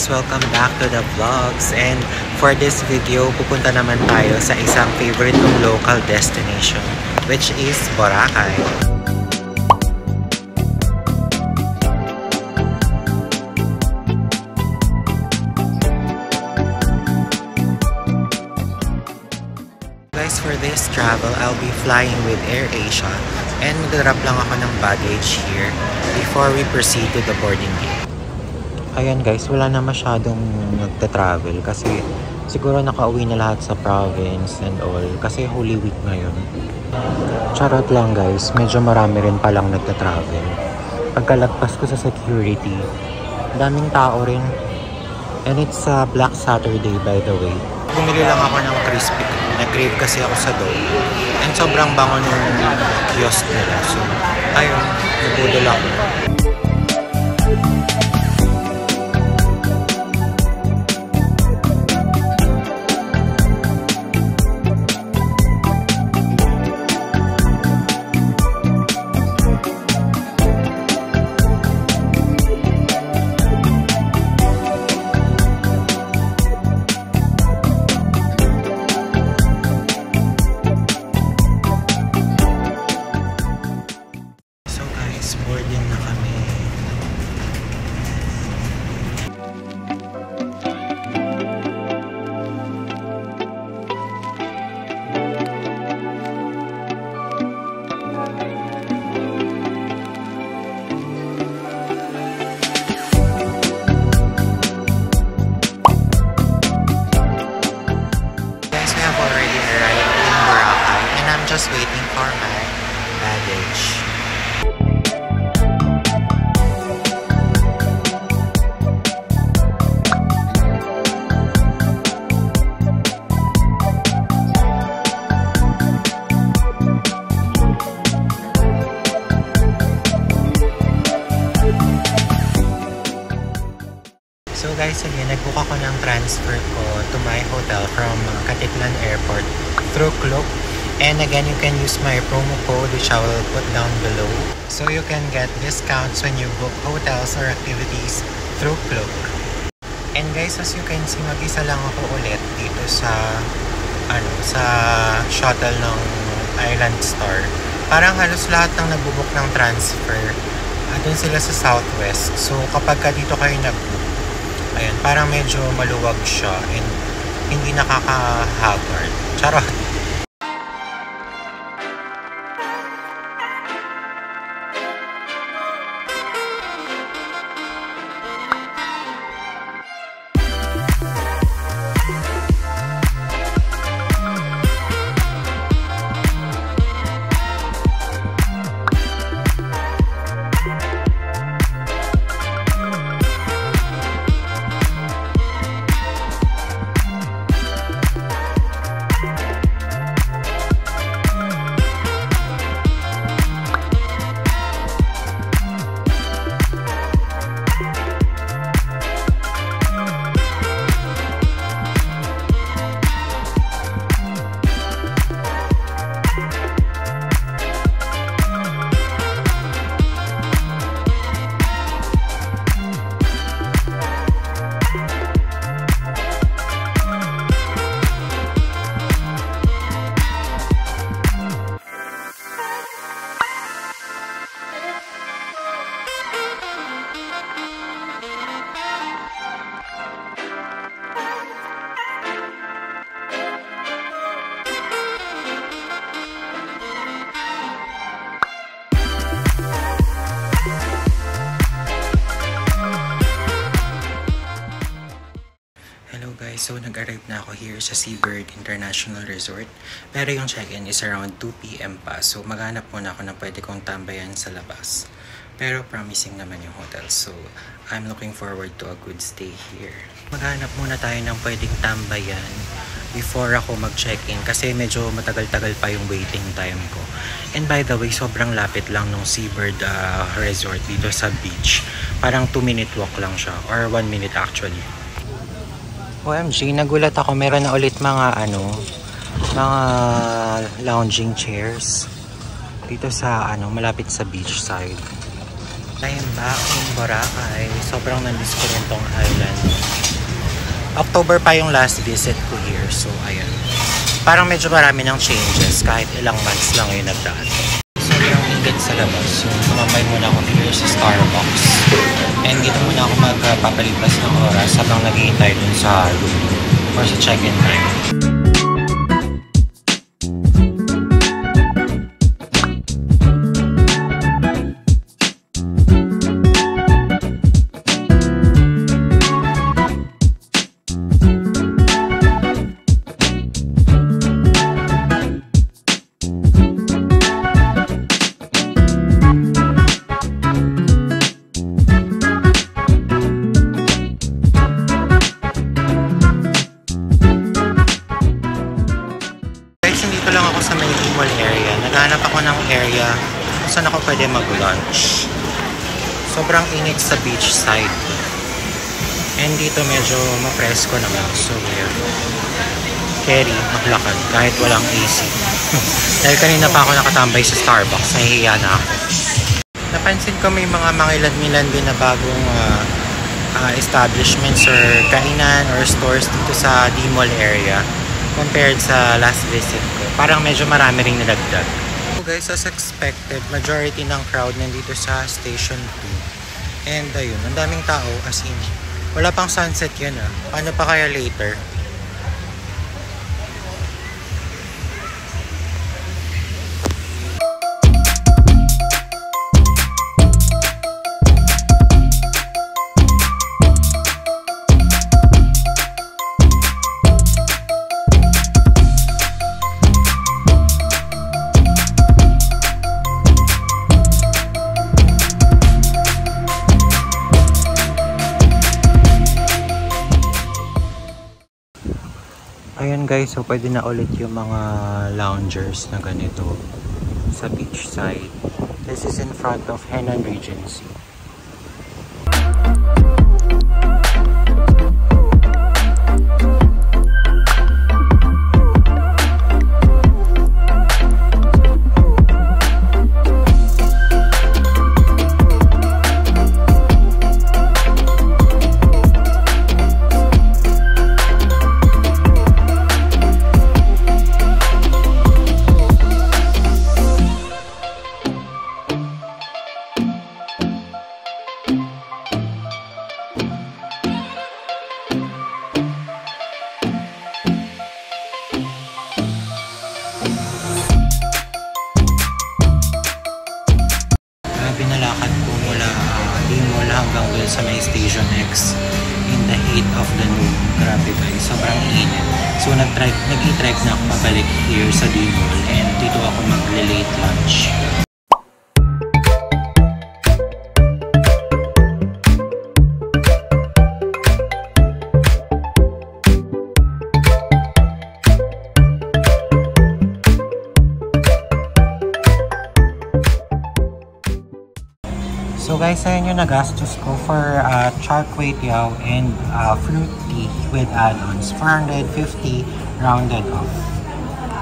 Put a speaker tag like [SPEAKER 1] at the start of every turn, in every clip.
[SPEAKER 1] guys! Welcome back to the vlogs. And for this video, pupunta naman tayo sa isang favorite kong local destination, which is Boracay. Guys, for this travel, I'll be flying with AirAsia and mag-drop lang ako ng baggage here before we proceed to the boarding gate. Ayan guys, wala na masyadong nagta-travel kasi siguro nakauwi na lahat sa province and all kasi Holy Week ngayon. Charot lang guys, medyo marami rin palang nagta-travel. Pagkalagpas ko sa security, daming tao rin. And it's Black Saturday by the way. Bumili lang ako ng crispy. Nag-crave kasi ako sa dough. And sobrang bango ng kiosk nila. So, ayun, nabudol ako. Boarding na kami. Guys, we have already arrived in Boracay and I'm just waiting for my baggage. So guys, again, nag-book ako ng transfer ko to my hotel from Katipunan Airport through Klook. And again, you can use my promo code which I will put down below. So you can get discounts when you book hotels or activities through Klook. And guys, as you can see, mag-isa lang ako ulit dito sa shuttle ng Island Star. Parang halos lahat ng nag-book ng transfer, doon sila sa Southwest. So kapag ka dito kayo nag-book, ayan, parang medyo maluwag siya and hindi nakaka-haggard. Charot! So, nag-arrive na ako here sa Seabird International Resort. Pero yung check-in is around 2 PM pa. So, maghanap muna ako na pwede kong tambayan sa labas. Pero promising naman yung hotel. So, I'm looking forward to a good stay here. Maghanap muna tayo ng pwedeng tambayan before ako mag-check-in. Kasi medyo matagal-tagal pa yung waiting time ko. And by the way, sobrang lapit lang ng Seabird Resort dito sa beach. Parang 2-minute walk lang siya. Or 1 minute actually. OMG, nagulat ako. Meron na ulit mga lounging chairs dito sa malapit sa beach side. I am back in Boracay. Sobrang namiss ko rin tong island. October pa yung last visit ko here. So, ayun. Parang medyo marami ng changes kahit ilang months lang yung nagdaan. Sobrang init sa labas. So, tumambay muna ako here sa Starbucks. And dito muna ako magpapalipas ng oras habang naghihintay dun sa room or sa check-in time. Naghanap ako ng area kung saan ako pwede mag-lunch. Sobrang init sa beach side. And dito medyo mapresko naman. So, yun. Carry, maglakad kahit walang AC. Dahil kanina pa ako nakatambay sa Starbucks. Nahihiya na ako. Napansin ko may mga mangilad-milad din na bagong establishments or kainan or stores dito sa D-Mall area compared sa last visit ko. Parang medyo marami ring nilagdag. So guys, as expected, majority ng crowd nandito sa Station 2. And ayun, ang daming tao as in. Wala pang sunset yan ah. Paano pa kaya later? Ayan guys, so pwede na ulit yung mga loungers na ganito sa beach side. This is in front of Henan Regency. Pinalakad ko mula D-Mall hanggang doon sa may Station X in the heat of the noon. Grabe guys, sobrang init. So nag-i-drive na ako pabalik here sa D-Mall and dito ako mag-late lunch. So guys, ayun yung nagastos ko for char kway teow and fruit tea with add-ons. 450 rounded off.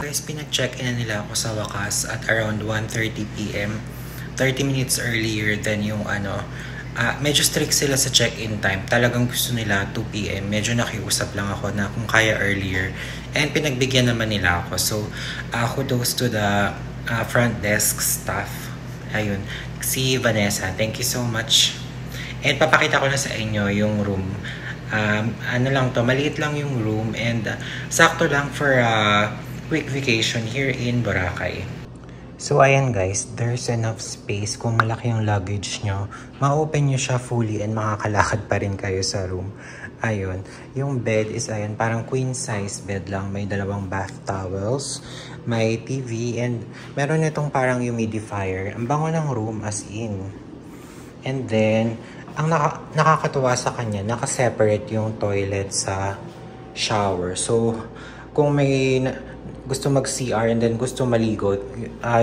[SPEAKER 1] Guys, pinag-check-in na nila ako sa wakas at around 1:30 PM. 30 minutes earlier than yung medyo strict sila sa check-in time. Talagang gusto nila 2 PM. Medyo nakiusap lang ako na kung kaya earlier. And pinagbigyan naman nila ako. So, kudos to the front desk staff. Ayun, si Vanessa. Thank you so much. And papakita ko na sa inyo yung room. Ano lang to, maliit lang yung room and sakto lang for a quick vacation here in Boracay. So ayan guys, there's enough space. Kung malaki yung luggage nyo, ma-open nyo siya fully and makakalakad pa rin kayo sa room. Ayun, yung bed is ayun, parang queen size bed lang. May 2 bath towels, may TV, and meron itong parang humidifier. Ang bango ng room as in. And then, ang nakakatuwa sa kanya, naka-separate yung toilet sa shower. So, kung may gusto mag-CR and then gusto maligo,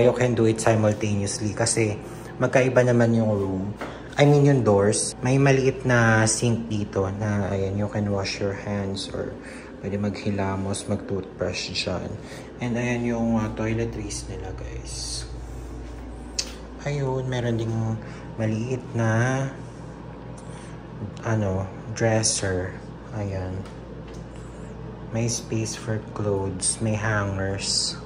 [SPEAKER 1] you can do it simultaneously kasi magkaiba naman yung room. I mean yung doors. May maliit na sink dito na ayan, you can wash your hands or pwede maghilamos, mag-toothbrush dyan. And ayan yung toiletries nila guys. ayun, meron ding maliit na dresser. Ayan. May space for clothes, may hangers.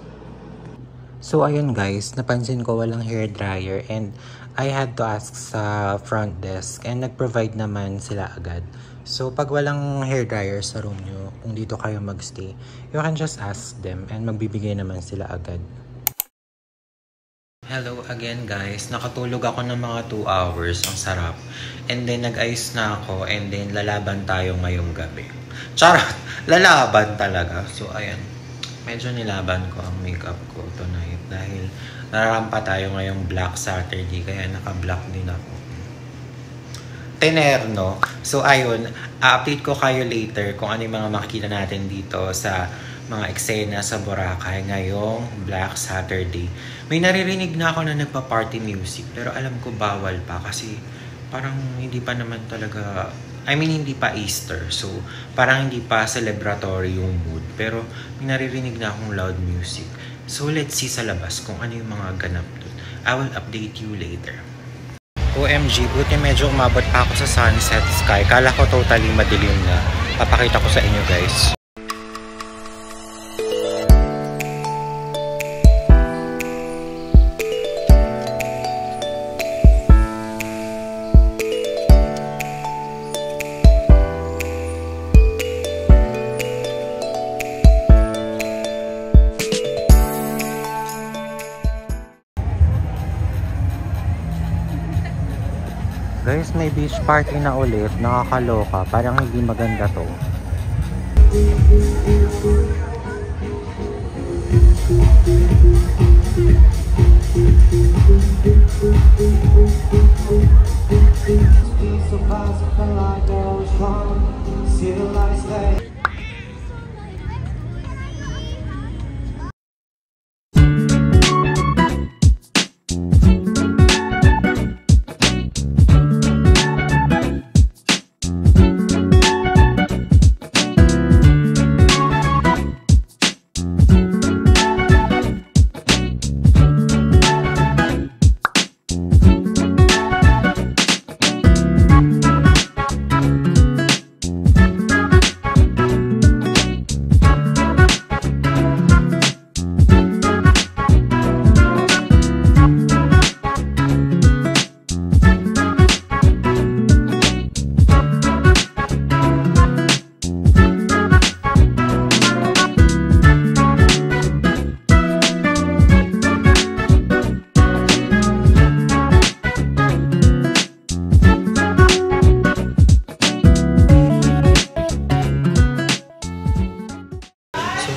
[SPEAKER 1] So ayun guys, napansin ko walang hair dryer and I had to ask sa front desk and nag-provide naman sila agad. So pag walang hair dryer sa room nyo, kung dito kayo magstay, you can just ask them and magbibigay naman sila agad. Hello again guys, nakatulog ako ng mga 2 hours, ang sarap. And then nag-ayos na ako and then lalaban tayo ngayong gabi. Charot! Lalaban talaga. So ayan, medyo nilaban ko ang makeup ko tonight dahil narampa tayo ngayong Black Saturday kaya naka-black din ako. Tenerno. So ayun, update ko kayo later kung ano yung mga makikita natin dito sa mga eksena sa Boracay ngayong Black Saturday. May naririnig na ako na nagpa-party music pero alam ko bawal pa kasi parang hindi pa naman talaga, hindi pa Easter. So parang hindi pa celebratory yung mood. Pero may naririnig na akong loud music. So let's see sa labas kung ano yung mga ganap doon. I will update you later. OMG, buti medyo umabot pa ako sa sunset sky. Kala ko totally madilim na. Papakita ko sa inyo guys. Guys, may beach party na ulit. Nakakaloka. Parang hindi maganda to.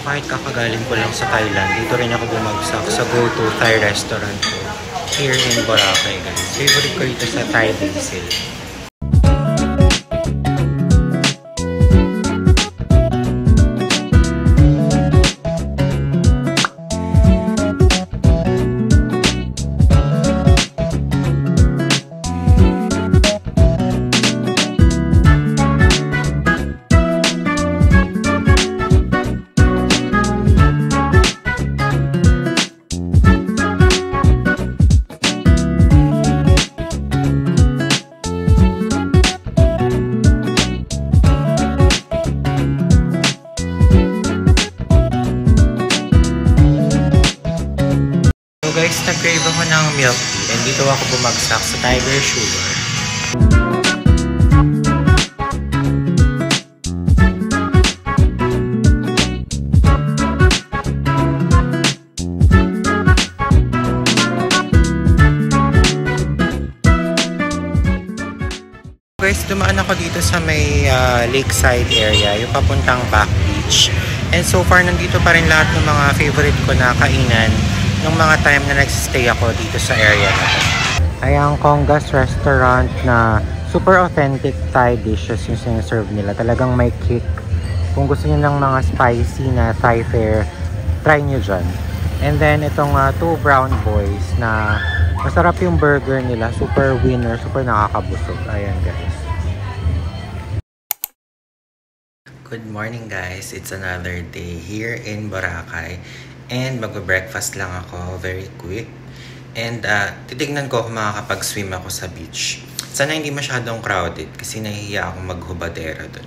[SPEAKER 1] Kahit kakagaling ko lang sa Thailand, dito rin ako bumagsak sa go-to Thai restaurant ko here in Boracay guys. Favorite ko dito sa Thai Basil. Guys, nag-crave ako ng milk tea and dito ako bumagsak sa Tiger Sugar. Guys, dumaan ako dito sa may lakeside area, yung papuntang Back Beach. And so far, nandito pa rin lahat ng mga favorite ko na kainan nung mga time na nagsistay ako dito sa area na to. Ay ang Congas Restaurant na super authentic Thai dishes yung sinaserve nila. Talagang may kick. Kung gusto niyo ng mga spicy na Thai fare, try nyo dyan. And then itong two brown boys na masarap yung burger nila. Super winner, super nakakabusog. Ayan guys. Good morning guys. It's another day here in Boracay. And mag-breakfast lang ako, very quick. And titignan ko kung makakapag-swim ako sa beach. Sana hindi masyadong crowded kasi nahihiya akong maghubadera dun.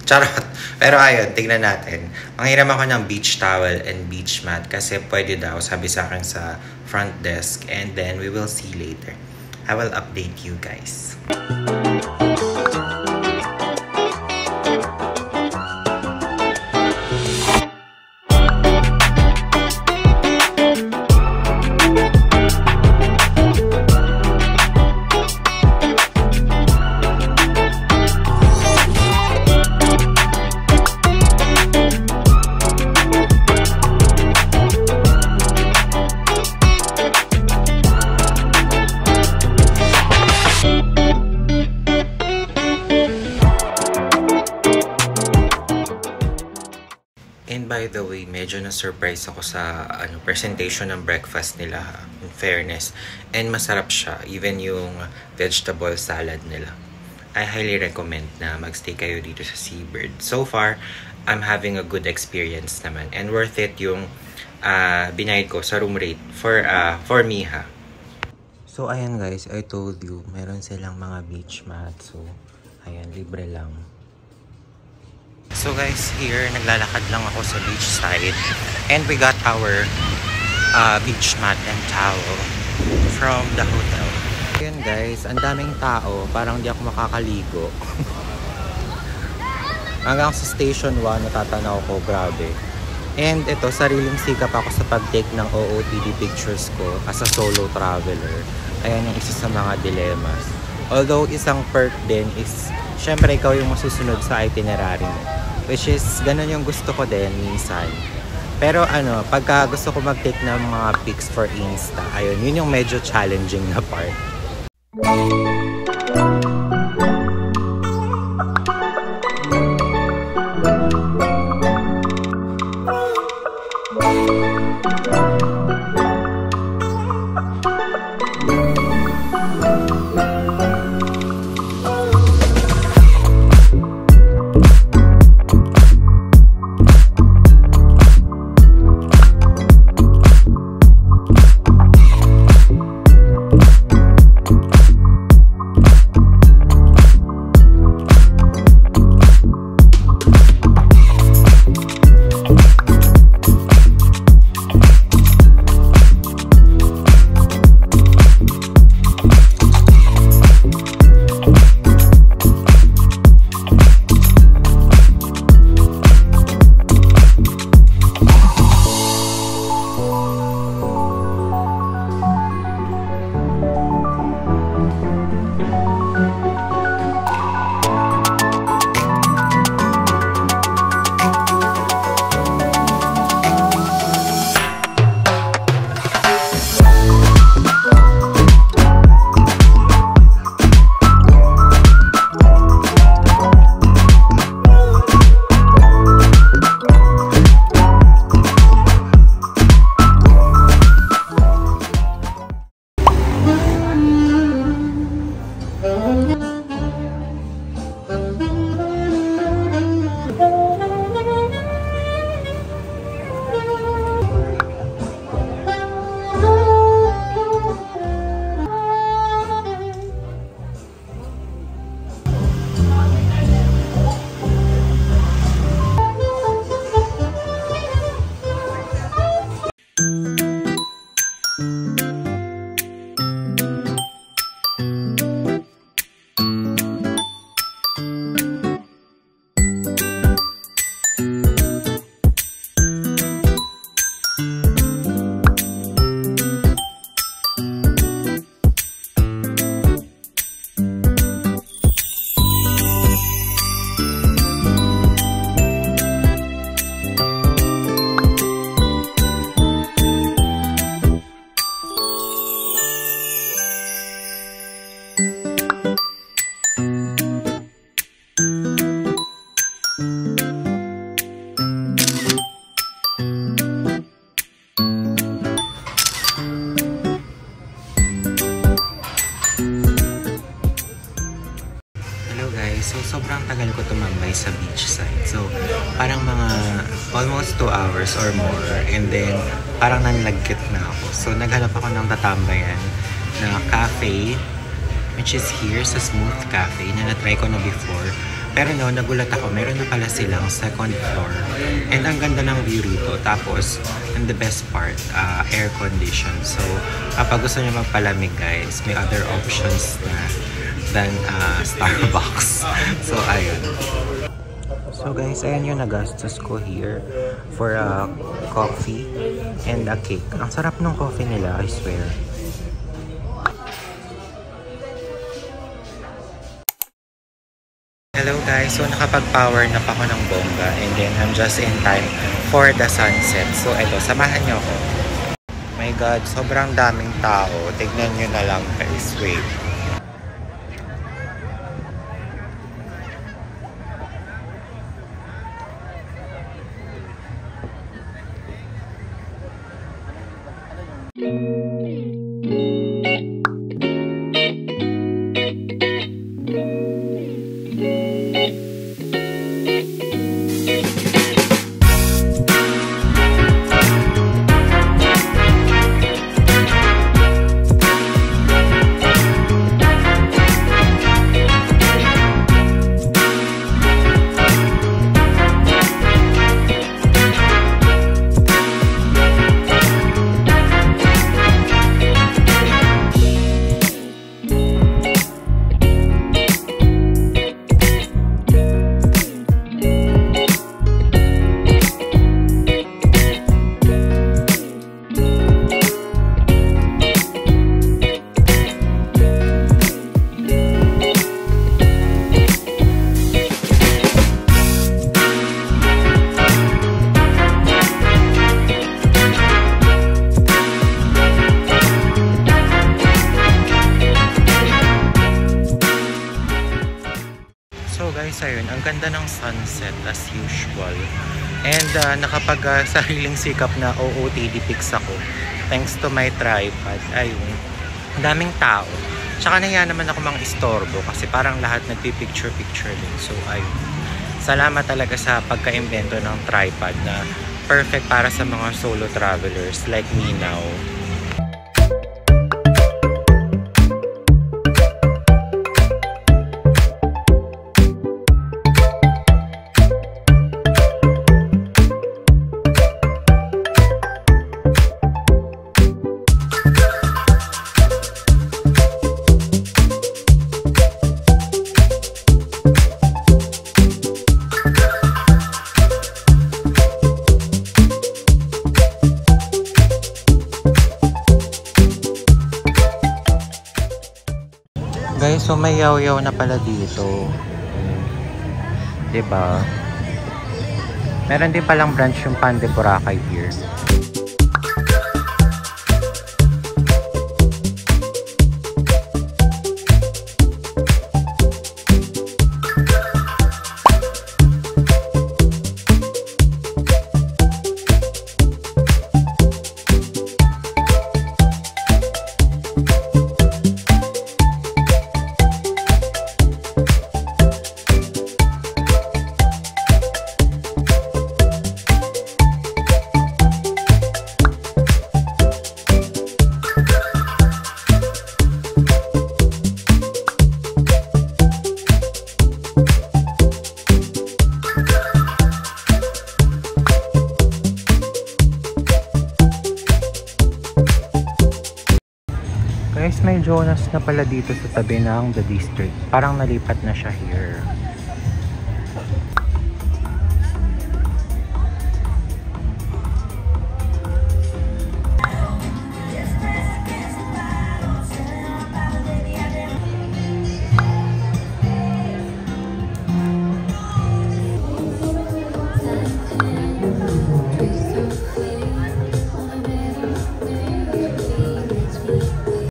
[SPEAKER 1] Charot! Pero ayun, tignan natin. Manghiram ako ng beach towel and beach mat kasi pwede daw, sabi sa akin sa front desk. And then we will see later. I will update you guys. And by the way, medyo na-surprise ako sa presentation ng breakfast nila, in fairness. And masarap siya, even yung vegetable salad nila. I highly recommend na magstay kayo dito sa Seabird. So far, I'm having a good experience naman. And worth it yung binayad ko sa room rate for me ha. So ayan guys, I told you, meron silang mga beach mat. So ayan, libre lang. So guys, here, naglalakad lang ako sa beach side. And we got our beach mat and towel from the hotel. Ayan guys, ang daming tao. Parang di ako makakaligo. Hanggang sa station 1, natatanaw ko, grabe. And ito, sariling sikap ako sa pag-take ng OOTD pictures ko as a solo traveler. Ayan yung isa sa mga dilemmas. Although, isang perk din is, syempre ikaw yung masusunod sa itinerary mo. Which is, ganun yung gusto ko din minsan. Pero pagka gusto ko mag-take ng mga pics for Insta, ayun, yun yung medyo challenging na part. So, sobrang tagal ko tumambay sa beachside. So, parang mga almost 2 hours or more. And then, parang nanlagkit na ako. So, naghanap ako ng tatambayan na cafe, which is here sa Smooth Cafe, na na-try ko na before. Pero no, nagulat ako, meron na pala silang second floor. And ang ganda ng view rito. Tapos, and the best part, air condition. So, kapag gusto nyo magpalamig guys, may other options na than Starbucks. So, ayun. So guys, ayan yung nagastos ko here for a coffee and a cake. Ang sarap ng coffee nila, I swear. Hello guys, so nakapag-power na pa ako ng bongga and then I'm just in time for the sunset. So eto, samahan niyo ako. My God, sobrang daming tao. Tignan nyo na lang guys, wait. Ayun, ang ganda ng sunset as usual. And nakapag-sariling sikap na OOTD pics ako. Thanks to my tripod. Ayun, daming tao. Tsaka nahiya naman ako mga istorbo kasi parang lahat nagpipicture-picture din. So ayun, salamat talaga sa pagka-invento ng tripod na perfect para sa mga solo travelers like me now. Guys, so may yaw-yaw na pala dito. Diba? Meron din palang branch yung Pan de Boracay here. Guys, may Jonas na pala dito sa tabi ng The District. Parang nalipat na siya here.